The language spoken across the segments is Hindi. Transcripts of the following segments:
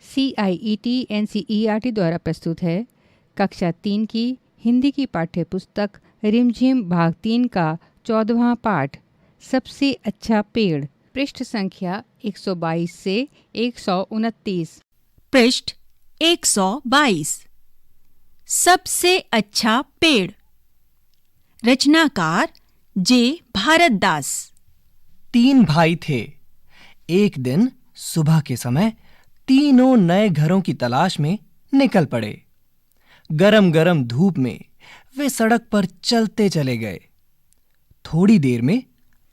CIET NCERT द्वारा प्रस्तुत है। कक्षा 3 की हिंदी की पाठ्य पुस्तक रिमझिम भाग 3 का 14वां पाठ, सबसे अच्छा पेड़, पृष्ठ संख्या 122 से 129। पृष्ठ 122। सबसे अच्छा पेड़। रचनाकार जे भारतदास। 3 भाई थे। एक दिन सुबह के समय तीनों नए घरों की तलाश में निकल पड़े। गरम गरम धूप में वे सड़क पर चलते चले गए। थोड़ी देर में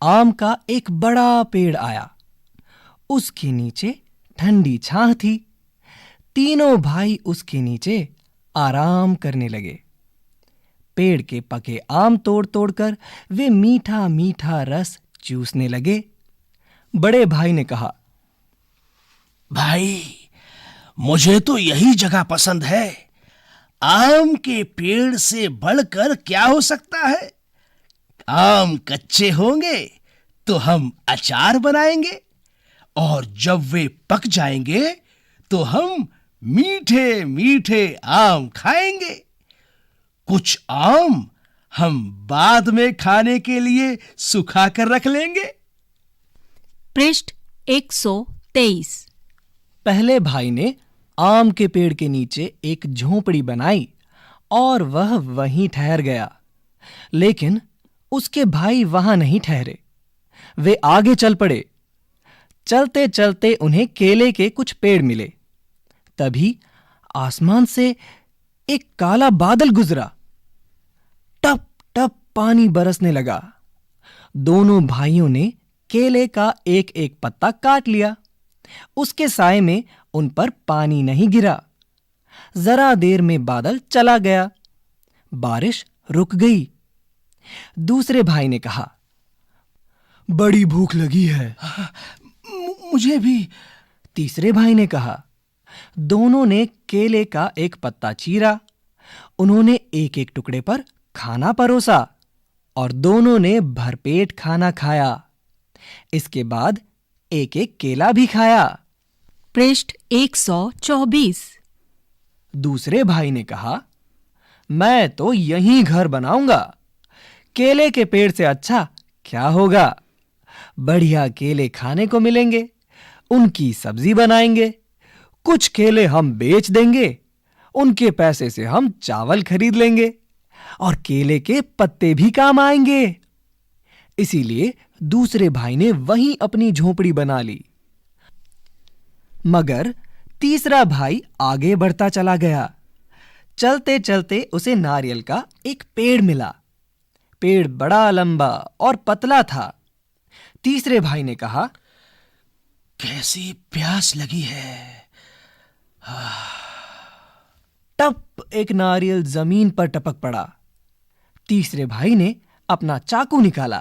आम का एक बड़ा पेड़ आया। उसके नीचे ठंडी छाह थी। तीनों भाई उसके नीचे आराम करने लगे। पेड़ के पके आम तोड़ तोड़कर वे मीठा मीठा रस चूसने लगे। बड़े भाई ने कहा, भाई, मुझे तो यही जगह पसंद है। आम के पेड़ से बढ़कर क्या हो सकता है। आम कच्चे होंगे तो हम अचार बनाएंगे, और जब वे पक जाएंगे तो हम मीठे मीठे आम खाएंगे। कुछ आम हम बाद में खाने के लिए सुखा कर रख लेंगे। पृष्ठ 123। पहले भाई ने आम के पेड़ के नीचे एक झोंपड़ी बनाई और वह वहीं ठहर गया। लेकिन उसके भाई वहां नहीं ठहरे। वे आगे चल पड़े। चलते चलते उन्हें केले के कुछ पेड़ मिले। तभी आसमान से एक काला बादल गुजरा। टप टप पानी बरसने लगा। दोनों भाइयों ने केले का एक एक पत्ता काट लिया। उसके साए में उन पर पानी नहीं गिरा। जरा देर में बादल चला गया। बारिश रुक गई। दूसरे भाई ने कहा, बड़ी भूख लगी है। मुझे भी। तीसरे भाई ने कहा। दोनों ने केले का एक पत्ता चीरा। उन्होंने एक एक टुकड़े पर खाना परोसा और दोनों ने भरपेट खाना खाया। इसके बाद एक एक केला भी खाया। पृष्ठ 124। दूसरे भाई ने कहा, मैं तो यहीं घर बनाऊंगा। केले के पेड़ से अच्छा क्या होगा। बढ़िया केले खाने को मिलेंगे। उनकी सब्जी बनाएंगे। कुछ केले हम बेच देंगे। उनके पैसे से हम चावल खरीद लेंगे और केले के पत्ते भी काम आएंगे। इसीलिए दूसरे भाई ने वहीं अपनी झोंपड़ी बना ली। मगर तीसरा भाई आगे बढ़ता चला गया। चलते चलते उसे नारियल का एक पेड़ मिला। पेड़ बड़ा लंबा और पतला था। तीसरे भाई ने कहा, कैसी प्यास लगी है। टप एक नारियल जमीन पर टपक पड़ा। तीसरे भाई ने अपना चाकू निकाला।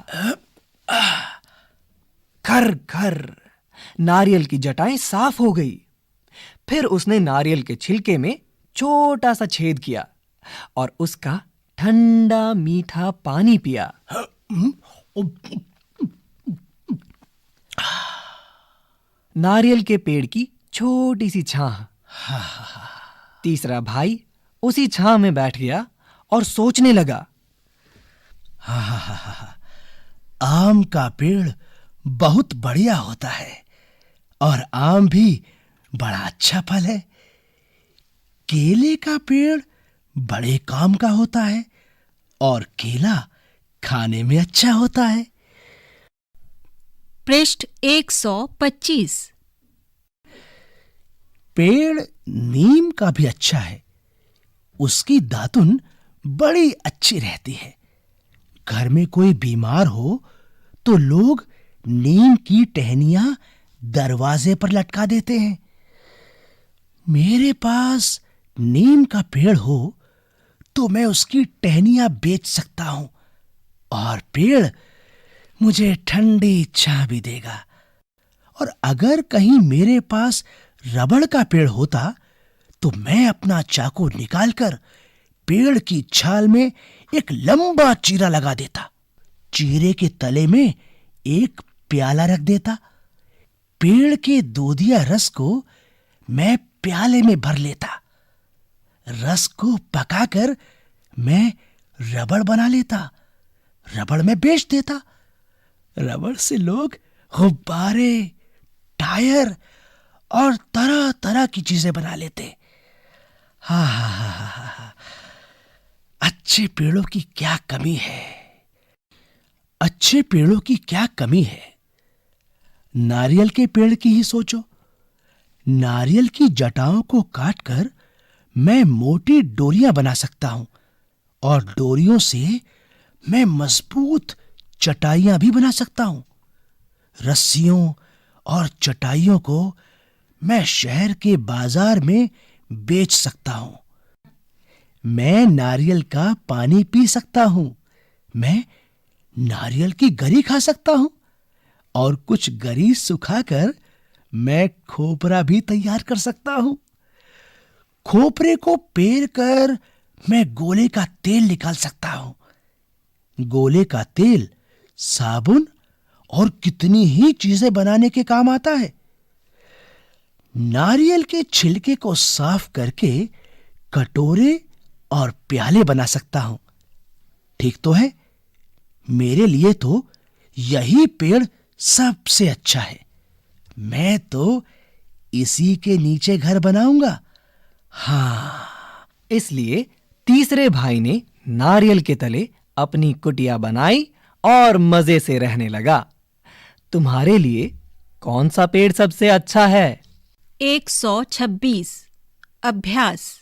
खर खर नारियल की जटाएं साफ हो गई। फिर उसने नारियल के छिलके में छोटा सा छेद किया और उसका ठंडा मीठा पानी पिया। नारियल के पेड़ की छोटी सी छाह। तीसरा भाई उसी छाह में बैठ गया और सोचने लगा, आम का पेड़ बहुत बढ़िया होता है और आम भी बड़ा अच्छा फल है। केले का पेड़ बड़े काम का होता है और केला खाने में अच्छा होता है। पृष्ठ 125। पेड़ नीम का भी अच्छा है। उसकी दातुन बड़ी अच्छी रहती है। घर में कोई बीमार हो तो लोग नीम की टहनियां दरवाजे पर लटका देते हैं। मेरे पास नीम का पेड़ हो तो मैं उसकी टहनियां बेच सकता हूं और पेड़ मुझे ठंडी छां भी देगा। और अगर कहीं मेरे पास रबड़ का पेड़ होता तो मैं अपना चाकू निकालकर पेड़ की छाल में एक लंबा चीरा लगा देता। चीरे के तले में एक प्याला रख देता। पेड़ के दूधिया रस को मैं प्याले में भर लेता। रस को पकाकर मैं रबड़ बना लेता, रबड़ में बेच देता। रबड़ से लोग गुब्बारे, टायर और तरह तरह की चीजें बना लेते। हा हा हा हा हा, अच्छे पेड़ों की क्या कमी है, अच्छे पेड़ों की क्या कमी है। नारियल के पेड़ की ही सोचो। नारियल की जटाओं को काटकर मैं मोटी डोरियां बना सकता हूं और डोरियों से मैं मजबूत चटाइयां भी बना सकता हूं। रस्सियों और चटाइयों को मैं शहर के बाजार में बेच सकता हूं। मैं नारियल का पानी पी सकता हूं। मैं नारियल की गरी खा सकता हूं और कुछ गरी सुखाकर मैं खोपरा भी तैयार कर सकता हूं। खोपरे को पेर कर मैं गोले का तेल निकाल सकता हूं। गोले का तेल साबुन और कितनी ही चीजें बनाने के काम आता है। नारियल के छिलके को साफ करके कटोरे और प्याले बना सकता हूं। ठीक तो है? मेरे लिए तो यही पेड़ सबसे अच्छा है। मैं तो इसी के नीचे घर बनाऊंगा। हाँ। इसलिए तीसरे भाई ने नारियल के तले अपनी कुटिया बनाई और मजे से रहने लगा। तुम्हारे लिए कौन सा पेड़ सबसे अच्छा है? 126 अभ्यास।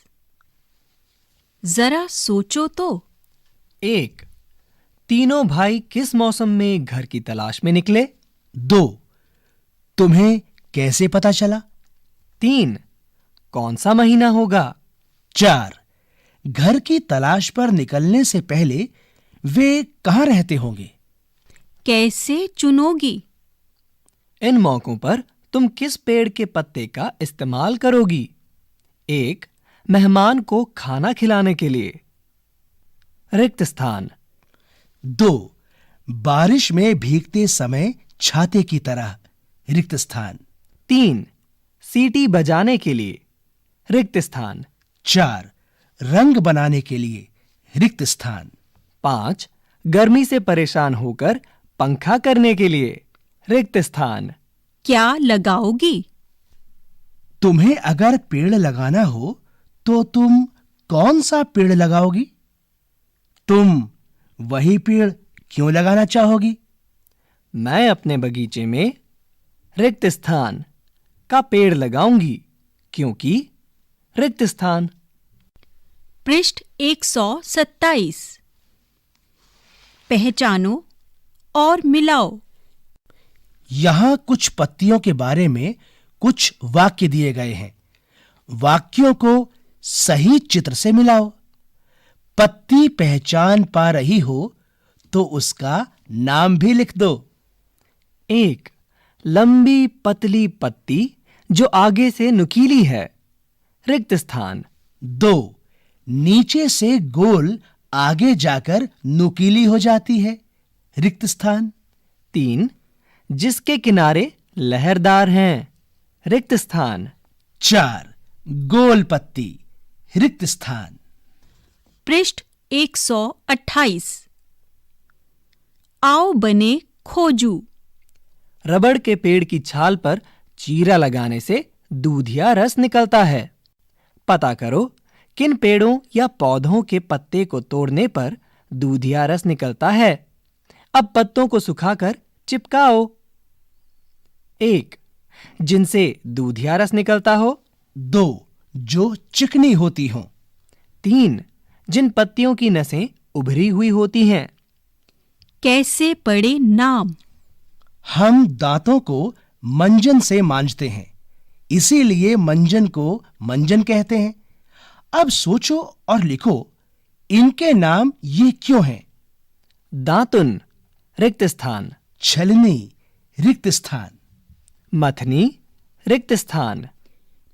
जरा सोचो तो। 1. तीनों भाई किस मौसम में घर की तलाश में निकले? 2. तुम्हें कैसे पता चला? 3. कौन सा महीना होगा? 4. घर की तलाश पर निकलने से पहले वे कहां रहते होंगे? कैसे चुनोगी? इन मौकों पर तुम किस पेड़ के पत्ते का इस्तेमाल करोगी? 1. मेहमान को खाना खिलाने के लिए। रिक्त स्थान। 2. बारिश में भीगते समय छाते की तरह। रिक्त स्थान। 3. सीटी बजाने के लिए। रिक्त स्थान। 4. रंग बनाने के लिए। रिक्त स्थान। 5. गर्मी से परेशान होकर पंखा करने के लिए। रिक्त स्थान। क्या लगाओगी? तुम्हें अगर पेड़ लगाना हो तो तुम कौन सा पेड़ लगाओगी? तुम वही पेड़ क्यों लगाना चाहोगी? मैं अपने बगीचे में रिक्त स्थान का पेड़ लगाऊंगी क्योंकि रिक्त स्थान। पृष्ठ 127। पहचानो और मिलाओ। यहां कुछ पत्तियों के बारे में कुछ वाक्य दिए गए हैं। वाक्यों को सही चित्र से मिलाओ। पत्ती पहचान पा रही हो तो उसका नाम भी लिख दो। 1. लंबी पतली पत्ती जो आगे से नुकीली है। रिक्त स्थान। 2. नीचे से गोल आगे जाकर नुकीली हो जाती है। रिक्त स्थान। 3. जिसके किनारे लहरदार हैं। रिक्त स्थान। 4. गोल पत्ती। रिक्त स्थान। पृष्ठ 128। आओ बने खोजू। रबड़ के पेड़ की छाल पर चीरा लगाने से दूधिया रस निकलता है। पता करो किन पेड़ों या पौधों के पत्ते को तोड़ने पर दूधिया रस निकलता है। अब पत्तों को सुखाकर चिपकाओ। 1. जिनसे दूधिया रस निकलता हो। 2. जो चिकनी होती हों। 3. जिन पत्तियों की नसें उभरी हुई होती हैं। कैसे पढ़े नाम? हम दांतों को मंजन से मांजते हैं, इसीलिए मंजन को मंजन कहते हैं। अब सोचो और लिखो, इनके नाम ये क्यों हैं? दांतुन रिक्त स्थान। छलनी रिक्त स्थान। मथनी रिक्त स्थान।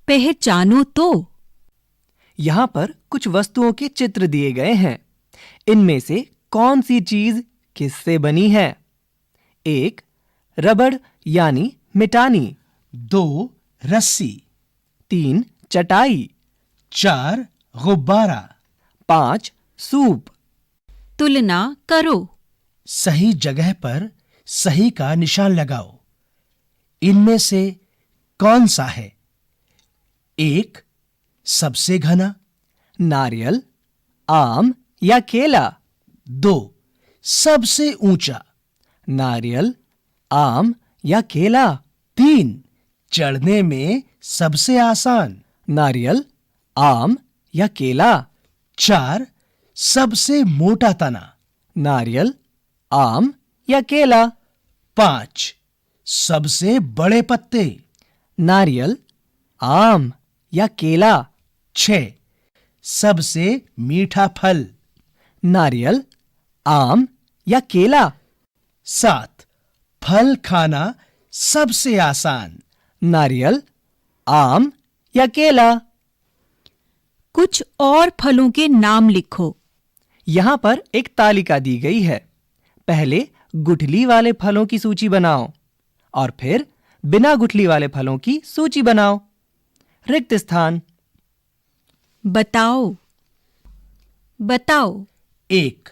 पहचानो तो। यहां पर कुछ वस्तुओं के चित्र दिए गए हैं। इनमें से कौन सी चीज किससे बनी है? 1. रबड़ यानी मिटानी। 2. रस्सी। 3. चटाई। 4 गुब्बारा। 5 सूप। तुलना करो। सही जगह पर सही का निशान लगाओ। इनमें से कौन सा है? 1 सबसे घना, नारियल, आम या केला। 2 सबसे ऊंचा, नारियल, आम या केला। 3 चढ़ने में सबसे आसान, नारियल, आम या केला। 4 सबसे मोटा तना, नारियल, आम या केला। 5 सबसे बड़े पत्ते, नारियल, आम या केला। 6 सबसे मीठा फल, नारियल, आम या केला। 7 फल खाना सबसे आसान, नारियल, आम या केला। कुछ और फलों के नाम लिखो। यहां पर एक तालिका दी गई है। पहले गुठली वाले फलों की सूची बनाओ और फिर बिना गुठली वाले फलों की सूची बनाओ। रिक्त स्थान। बताओ। बताओ। 1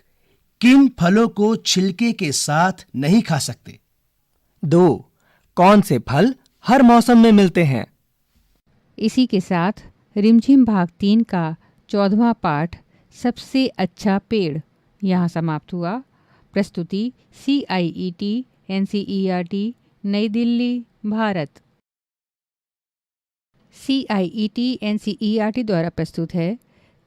किन फलों को छिलके के साथ नहीं खा सकते? 2 कौन से फल हर मौसम में मिलते हैं? इसी के साथ रिमझिम भाग 3 का 14वां पाठ सबसे अच्छा पेड़ यहाँ समाप्त हुआ। प्रस्तुति CIET NCERT नई दिल्ली, भारत। CIET NCERT द्वारा प्रस्तुत है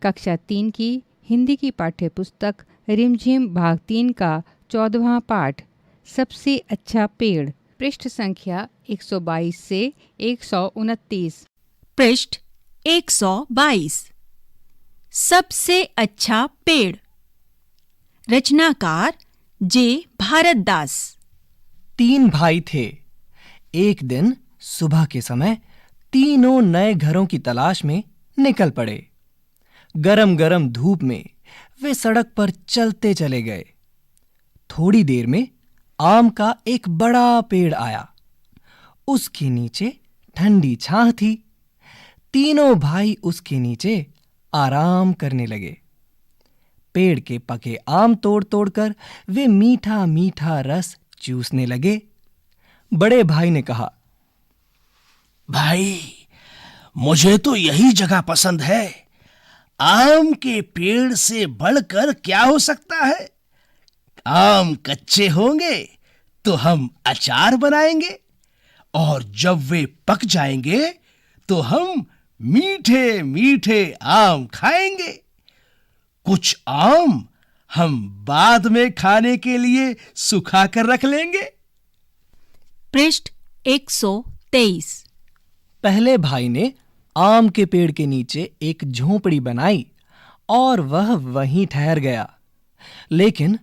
कक्षा 3 की हिंदी की पाठ्य पुस्तक रिमझिम भाग 3 का 14वां पाठ सबसे अच्छा पेड़, पृष्ठ संख्या 122 से 129। पृष्ठ 122। सबसे अच्छा पेड़। रचनाकार जे भारतदास। 3 भाई थे। एक दिन सुबह के समय तीनों नए घरों की तलाश में निकल पड़े। गरम गरम धूप में वे सड़क पर चलते चले गए। थोड़ी देर में आम का एक बड़ा पेड़ आया। उसके नीचे ठंडी छाह थी। तीनों भाई उसके नीचे आराम करने लगे। पेड़ के पके आम तोड़ तोड़कर वे मीठा मीठा रस चूसने लगे। बड़े भाई ने कहा, भाई, मुझे तो यही जगह पसंद है। आम के पेड़ से बढ़कर क्या हो सकता है? आम कच्चे होंगे तो हम अचार बनाएंगे और जब वे पक जाएंगे तो हम मीठे मीठे आम खाएंगे। कुछ आम हम बाद में खाने के लिए सुखा कर रख लेंगे। पृष्ठ 123। पहले भाई ने आम के पेड़ के नीचे एक झोंपड़ी बनाई और वह वहीं ठहर गया। लेकिन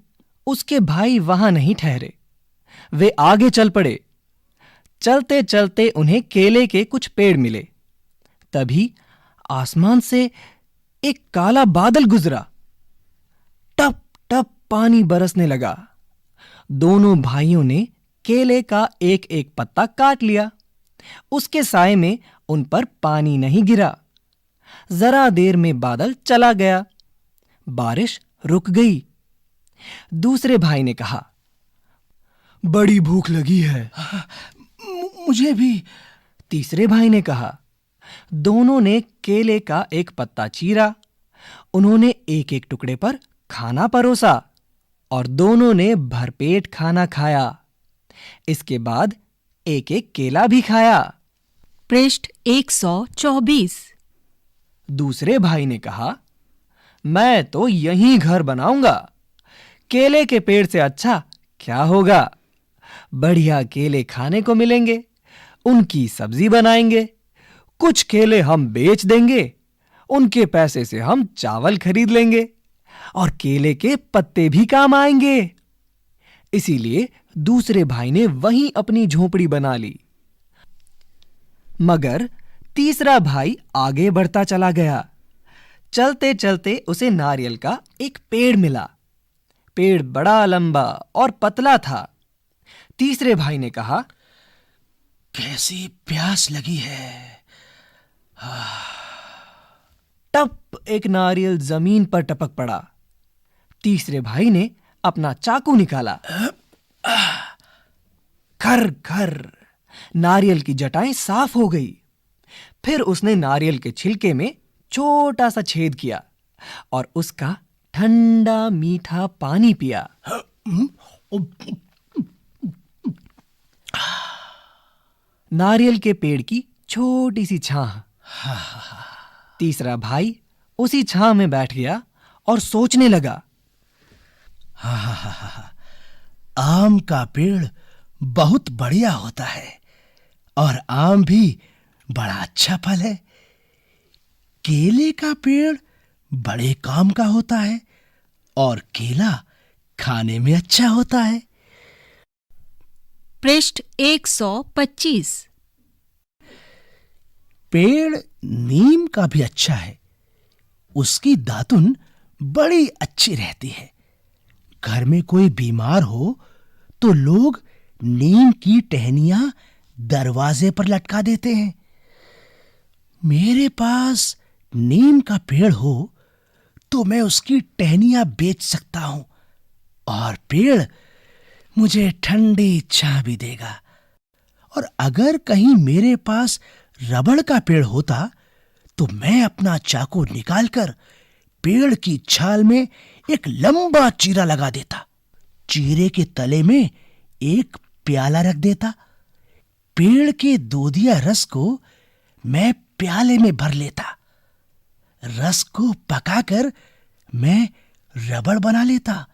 उसके भाई वहां नहीं ठहरे। वे आगे चल पड़े। चलते चलते उन्हें केले के कुछ पेड़ मिले। तभी आसमान से एक काला बादल गुजरा। टप टप पानी बरसने लगा। दोनों भाइयों ने केले का एक एक पत्ता काट लिया। उसके साए में उन पर पानी नहीं गिरा। जरा देर में बादल चला गया। बारिश रुक गई। दूसरे भाई ने कहा, बड़ी भूख लगी है। मुझे भी। तीसरे भाई ने कहा। दोनों ने केले का एक पत्ता चीरा। उन्होंने एक एक टुकड़े पर खाना परोसा और दोनों ने भरपेट खाना खाया। इसके बाद एक एक केला भी खाया। पृष्ठ 124। दूसरे भाई ने कहा, मैं तो यहीं घर बनाऊंगा। केले के पेड़ से अच्छा क्या होगा? बढ़िया केले खाने को मिलेंगे। उनकी सब्जी बनाएंगे। कुछ केले हम बेच देंगे। उनके पैसे से हम चावल खरीद लेंगे और केले के पत्ते भी काम आएंगे। इसीलिए दूसरे भाई ने वहीं अपनी झोपड़ी बना ली। मगर तीसरा भाई आगे बढ़ता चला गया। चलते चलते उसे नारियल का एक पेड़ मिला। पेड़ बड़ा लंबा और पतला था। तीसरे भाई ने कहा, कैसी प्यास लगी है। तो एक नारियल जमीन पर टपक पड़ा। तीसरे भाई ने अपना चाकू निकाला। खर खर, नारियल की जटाएं साफ हो गई। फिर उसने नारियल के छिलके में छोटा सा छेद किया और उसका ठंडा मीठा पानी पिया। नारियल के पेड़ की छोटी सी छाह। तीसरा भाई उसी छाह में बैठ गया और सोचने लगा। आम का पेड़ बहुत बढ़िया होता है और आम भी बड़ा अच्छा फल है। केले का पेड़ बड़े काम का होता है और केला खाने में अच्छा होता है। पृष्ठ 125। पेड़ नीम का भी अच्छा है। उसकी दातुन बड़ी अच्छी रहती है। घर में कोई बीमार हो तो लोग नीम की टहनियां दरवाजे पर लटका देते हैं। मेरे पास नीम का पेड़ हो तो मैं उसकी टहनियां बेच सकता हूं और पेड़ मुझे ठंडी छां भी देगा। और अगर कहीं मेरे पास रबड़ का पेड़ होता तो मैं अपना चाकू निकालकर पेड़ की छाल में एक लंबा चीरा लगा देता। चीरे के तले में एक प्याला रख देता। पेड़ के दूधिया रस को मैं प्याले में भर लेता। रस को पकाकर मैं रबड़ बना लेता।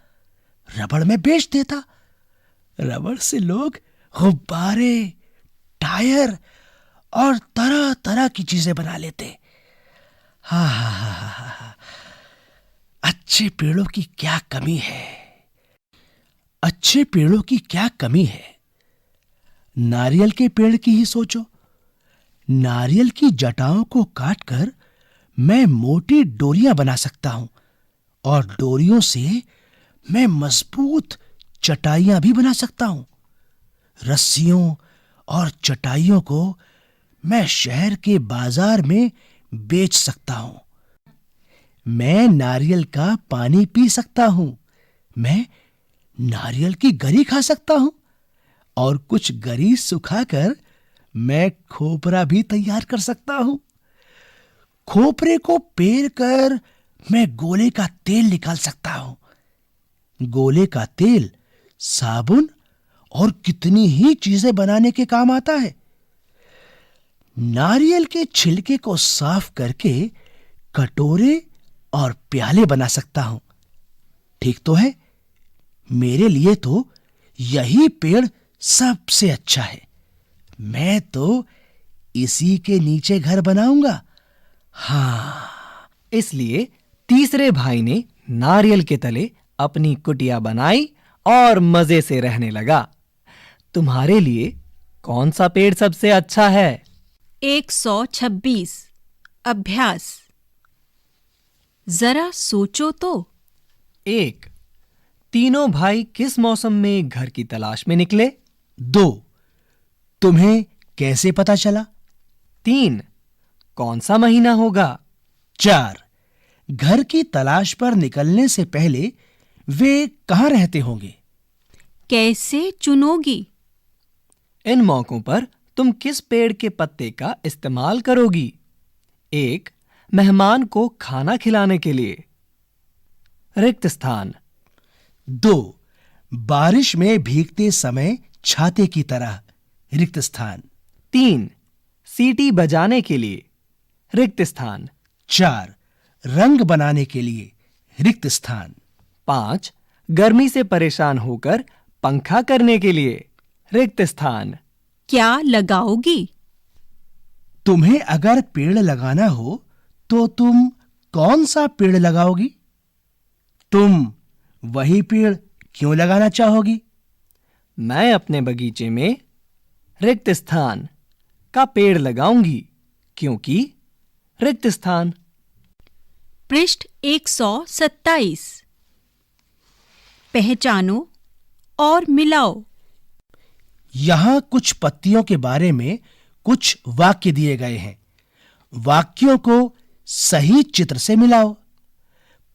रबड़ में बेच देता। रबड़ से लोग गुब्बारे, टायर और तरह तरह की चीजें बना लेते। हा। अच्छे पेड़ों की क्या कमी है। अच्छे पेड़ों की क्या कमी है। नारियल के पेड़ की ही सोचो। नारियल की जटाओं को काटकर मैं मोटी डोरियां बना सकता हूं और डोरियों से मैं मजबूत चटाइयां भी बना सकता हूं। रस्सियों और चटाइयों को मैं शहर के बाजार में बेच सकता हूं। मैं नारियल का पानी पी सकता हूं। मैं नारियल की गरी खा सकता हूं और कुछ गरी सुखाकर मैं खोपरा भी तैयार कर सकता हूं। खोपरे को पेर कर मैं गोले का तेल निकाल सकता हूं। गोले का तेल साबुन और कितनी ही चीजें बनाने के काम आता है। नारियल के छिलके को साफ करके कटोरे और प्याले बना सकता हूं। ठीक तो है। मेरे लिए तो यही पेड़ सबसे अच्छा है। मैं तो इसी के नीचे घर बनाऊंगा। हाँ। इसलिए तीसरे भाई ने नारियल के तले अपनी कुटिया बनाई और मजे से रहने लगा। तुम्हारे लिए कौन सा पेड़ सबसे अच्छा है? 126। अभ्यास। जरा सोचो तो। 1. तीनों भाई किस मौसम में घर की तलाश में निकले? 2. तुम्हें कैसे पता चला? 3. कौन सा महीना होगा? 4. घर की तलाश पर निकलने से पहले वे कहां रहते होंगे? कैसे चुनोगी? इन मौकों पर तुम किस पेड़ के पत्ते का इस्तेमाल करोगी? 1. मेहमान को खाना खिलाने के लिए। रिक्त स्थान। 2. बारिश में भीगते समय छाते की तरह। रिक्त स्थान। 3. सीटी बजाने के लिए। रिक्त स्थान। 4. रंग बनाने के लिए। रिक्त स्थान। 5. गर्मी से परेशान होकर पंखा करने के लिए। रिक्त स्थान। क्या लगाओगी? तुम्हें अगर पेड़ लगाना हो तो तुम कौन सा पेड़ लगाओगी? तुम वही पेड़ क्यों लगाना चाहोगी? मैं अपने बगीचे में रिक्त स्थान का पेड़ लगाऊंगी क्योंकि रिक्त स्थान। पृष्ठ 127। पहचानो और मिलाओ। यहां कुछ पत्तियों के बारे में कुछ वाक्य दिए गए हैं। वाक्यों को सही चित्र से मिलाओ।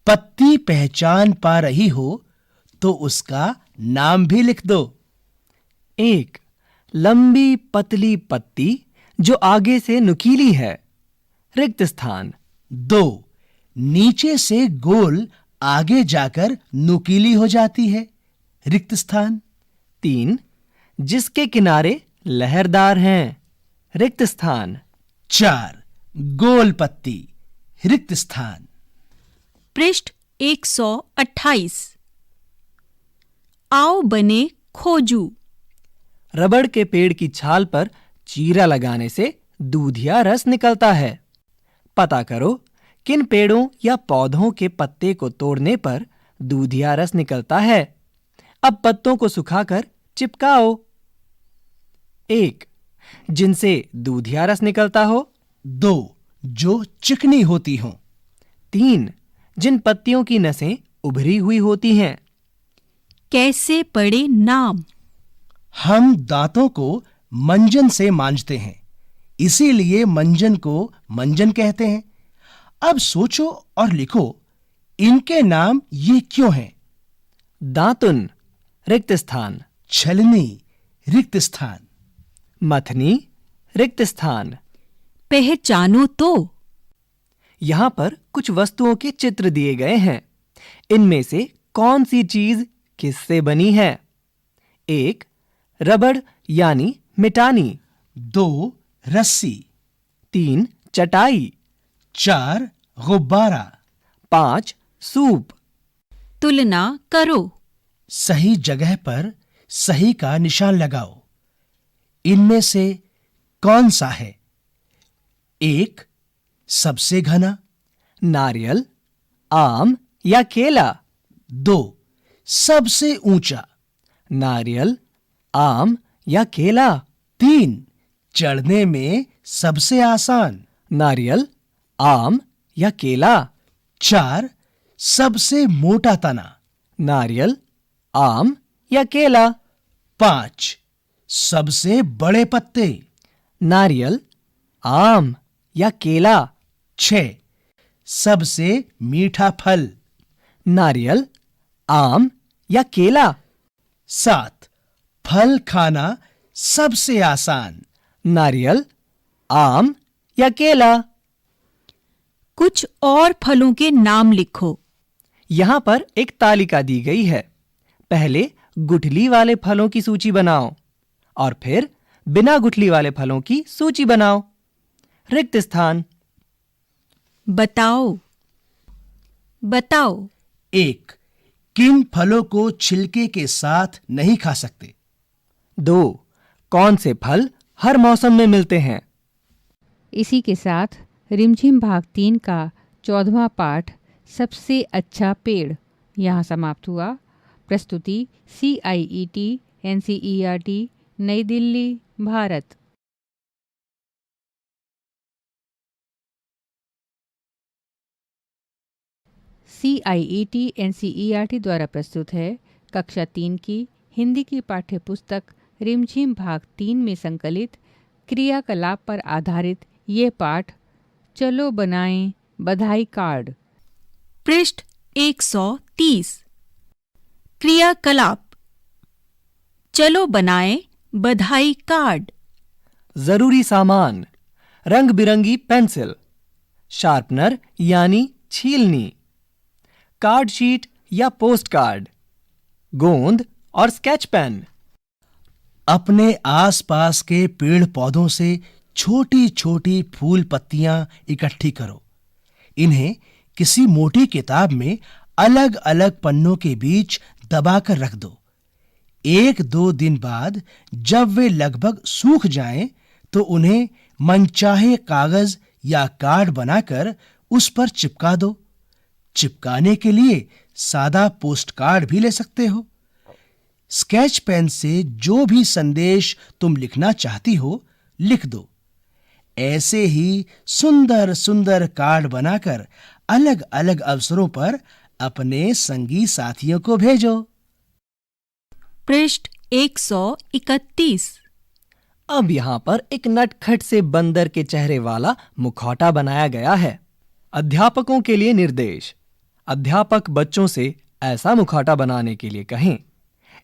पत्ती पहचान पा रही हो तो उसका नाम भी लिख दो। 1. लंबी पतली पत्ती जो आगे से नुकीली है, रिक्त स्थान। 2. नीचे से गोल आगे जाकर नुकीली हो जाती है, रिक्त स्थान। 3. जिसके किनारे लहरदार हैं, रिक्त स्थान। 4. गोल पत्ती, रिक्त स्थान। पृष्ठ 128। आओ बने खोजू। रबड़ के पेड़ की छाल पर चीरा लगाने से दूधिया रस निकलता है। पता करो किन पेड़ों या पौधों के पत्ते को तोड़ने पर दूधिया रस निकलता है। अब पत्तों को सुखाकर चिपकाओ। 1. जिनसे दूधिया रस निकलता हो। 2. जो चिकनी होती हो। 3. जिन पत्तियों की नसें उभरी हुई होती हैं। कैसे पढ़े नाम। हम दांतों को मंजन से मांजते हैं, इसीलिए मंजन को मंजन कहते हैं। अब सोचो और लिखो, इनके नाम ये क्यों हैं? दांतुन, रिक्त स्थान। छलनी, रिक्त स्थान। मथनी, रिक्त स्थान। पहचानो तो। यहां पर कुछ वस्तुओं के चित्र दिए गए हैं। इनमें से कौन सी चीज किससे बनी है? 1. रबड़ यानी मिटानी। 2. रस्सी। 3. चटाई। 4. गुब्बारा। 5. सूप। तुलना करो। सही जगह पर सही का निशान लगाओ। इनमें से कौन सा है? 1. सबसे घना। नारियल, आम या केला। 2. सबसे ऊंचा। नारियल, आम या केला। 3. चढ़ने में सबसे आसान। नारियल, आम या केला। 4. सबसे मोटा तना। नारियल, आम या केला। 5. सबसे बड़े पत्ते। नारियल, आम या केला। 6. सबसे मीठा फल। नारियल, आम या केला। 7. फल खाना सबसे आसान। नारियल, आम या केला। कुछ और फलों के नाम लिखो। यहां पर एक तालिका दी गई है। पहले गुठली वाले फलों की सूची बनाओ और फिर बिना गुठली वाले फलों की सूची बनाओ। रिक्त स्थान। बताओ। बताओ। 1. किन फलों को छिलके के साथ नहीं खा सकते? 2. कौन से फल हर मौसम में मिलते हैं? इसी के साथ रिमझिम भाग 3 का 14वां पाठ सबसे अच्छा पेड़ यहाँ समाप्त हुआ। प्रस्तुति CIET NCERT नई दिल्ली, भारत। CIET NCERT द्वारा प्रस्तुत है कक्षा 3 की हिंदी की पाठ्य पुस्तक रिमझिम भाग 3 में संकलित क्रियाकलाप पर आधारित ये पाठ। चलो बनाएं बधाई कार्ड। पृष्ठ 130। क्रियाकलाप। चलो बनाएं बधाई कार्ड। जरूरी सामान: रंग बिरंगी पेंसिल, शार्पनर यानी छीलनी, कार्ड शीट या पोस्ट कार्ड, गोंद और स्केच पेन। अपने आसपास के पेड़ पौधों से छोटी छोटी फूल पत्तियां इकट्ठी करो। इन्हें किसी मोटी किताब में अलग अलग पन्नों के बीच दबाकर रख दो। 1-2 दिन बाद जब वे लगभग सूख जाएं, तो उन्हें मनचाहे कागज या कार्ड बनाकर उस पर चिपका दो। चिपकाने के लिए सादा पोस्ट कार्ड भी ले सकते हो। स्केच पेन से जो भी संदेश तुम लिखना चाहती हो लिख दो। ऐसे ही सुंदर सुंदर कार्ड बनाकर अलग अलग अवसरों पर अपने संगी साथियों को भेजो। पृष्ठ 131। अब यहां पर एक नटखट से बंदर के चेहरे वाला मुखौटा बनाया गया है। अध्यापकों के लिए निर्देश। अध्यापक बच्चों से ऐसा मुखौटा बनाने के लिए कहें।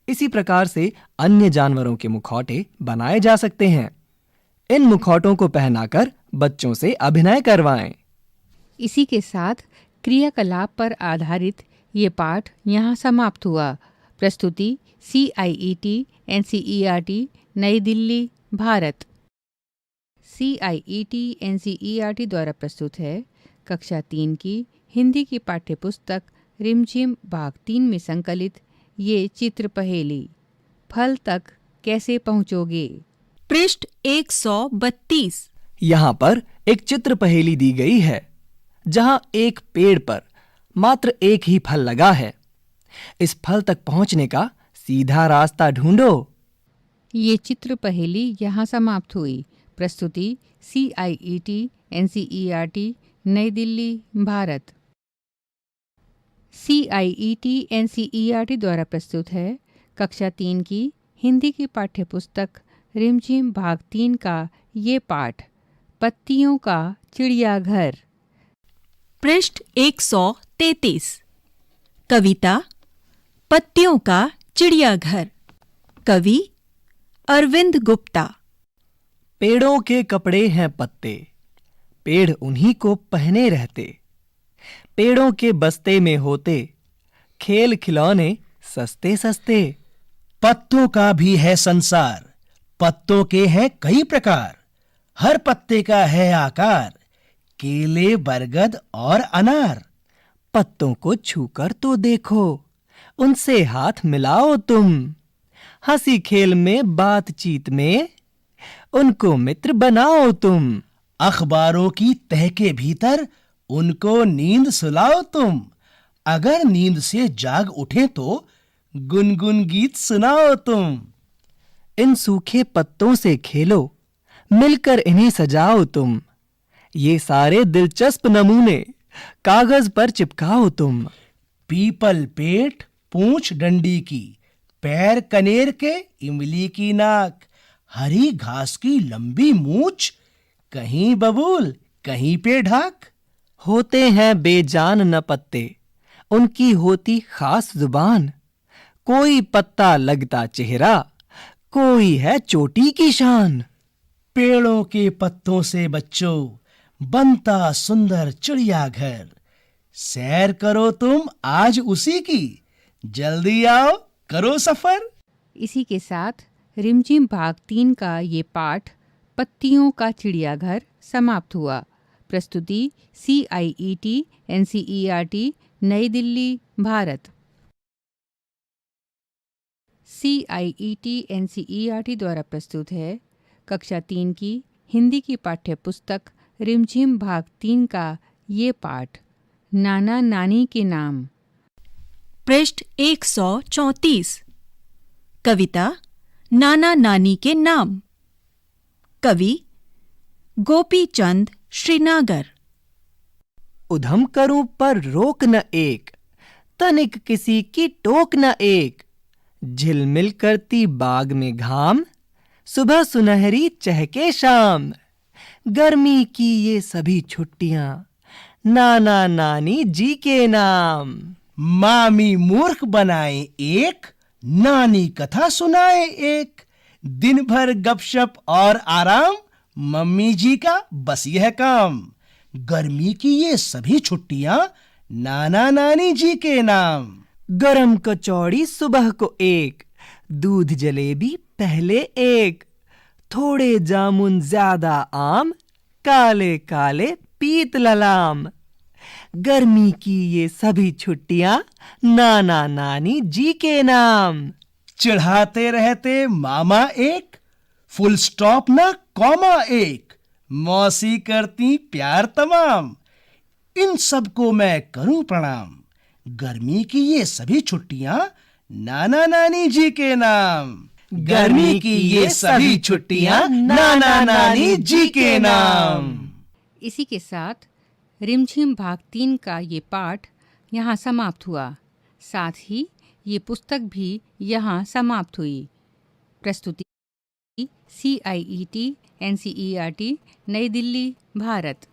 इसी प्रकार से अन्य जानवरों के मुखौटे बनाए जा सकते हैं। इन मुखौटों को पहनाकर बच्चों से अभिनय करवाएं। इसी के साथ क्रियाकलाप पर आधारित ये पाठ यहाँ समाप्त हुआ। प्रस्तुति CIET NCERT नई दिल्ली, भारत। CIET NCERT द्वारा प्रस्तुत है कक्षा 3 की हिंदी की पाठ्यपुस्तक रिमझिम भाग 3 में संकलित ये चित्र पहेली, फल तक कैसे पहुँचोगे। पृष्ठ 132। यहाँ पर एक चित्र पहेली दी गई है जहाँ एक पेड़ पर मात्र एक ही फल लगा है। इस फल तक पहुँचने का सीधा रास्ता ढूंढो। ये चित्र पहेली यहाँ समाप्त हुई। प्रस्तुति CIET NCERT नई दिल्ली, भारत। CIET NCERT द्वारा प्रस्तुत है कक्षा 3 की हिंदी की पाठ्यपुस्तक रिमझिम भाग 3 का ये पाठ, पत्तियों का चिड़ियाघर। पृष्ठ 133। कविता पत्तियों का चिड़ियाघर। कवि अरविंद गुप्ता। पेड़ों के कपड़े हैं पत्ते, पेड़ उन्हीं को पहने रहते। पेड़ों के बस्ते में होते खेल खिलौने सस्ते सस्ते। पत्तों का भी है संसार, पत्तों के हैं कई प्रकार। हर पत्ते का है आकार, केले, बरगद और अनार। पत्तों को छूकर तो देखो, उनसे हाथ मिलाओ तुम। हंसी खेल में, बातचीत में उनको मित्र बनाओ तुम। अखबारों की तह के भीतर उनको नींद सुलाओ तुम। अगर नींद से जाग उठे तो गुनगुन गीत सुनाओ तुम। इन सूखे पत्तों से खेलो, मिलकर इन्हें सजाओ तुम। ये सारे दिलचस्प नमूने कागज पर चिपकाओ तुम। पीपल पेट, पूंछ डंडी की, पैर कनेर के, इमली की नाक, हरी घास की लंबी मूछ, कहीं बबूल कहीं पे ढाक। होते हैं बेजान न पत्ते, उनकी होती खास जुबान। कोई पत्ता लगता चेहरा, कोई है चोटी की शान। पेड़ों के पत्तों से बच्चों बनता सुंदर चिड़ियाघर। सैर करो तुम आज उसी की, जल्दी आओ करो सफर। इसी के साथ रिमझिम भाग 3 का ये पाठ, पत्तियों का चिड़ियाघर, समाप्त हुआ। प्रस्तुति CIET NCERT नई दिल्ली, भारत। CIET NCERT द्वारा प्रस्तुत है कक्षा 3 की हिंदी की पाठ्यपुस्तक रिमझिम भाग 3 का ये पाठ, नाना नानी के नाम। पृष्ठ 134। कविता नाना नानी के नाम। कवि गोपी चंद श्रीनागर। उधम करूं पर रोक न एक, तनिक किसी की टोक न एक। झिलमिल करती बाग में घाम, सुबह सुनहरी चहके शाम। गर्मी की ये सभी छुट्टियां, नाना नानी जी के नाम। मामी मूर्ख बनाए एक, नानी कथा सुनाए एक। दिन भर गपशप और आराम, मम्मी जी का बस यह काम। गर्मी की ये सभी छुट्टियां, नाना नानी जी के नाम। गरम कचौड़ी सुबह को एक, दूध जलेबी पहले एक। थोड़े जामुन ज्यादा आम, काले काले पीत ललाम। गर्मी की ये सभी छुट्टियां, नाना नानी जी के नाम। चिढ़ाते रहते मामा एक, फुल स्टॉप ना कॉमा एक। मौसी करती प्यार तमाम, इन सबको मैं करूं प्रणाम। गर्मी की ये सभी छुट्टियां, नाना नानी जी के नाम। गर्मी की ये सभी छुट्टियां, नाना नानी जी के नाम। इसी के साथ रिमझिम भाग 3 का ये पाठ यहाँ समाप्त हुआ। साथ ही ये पुस्तक भी यहाँ समाप्त हुई। प्रस्तुति CIET NCERT नई दिल्ली, भारत।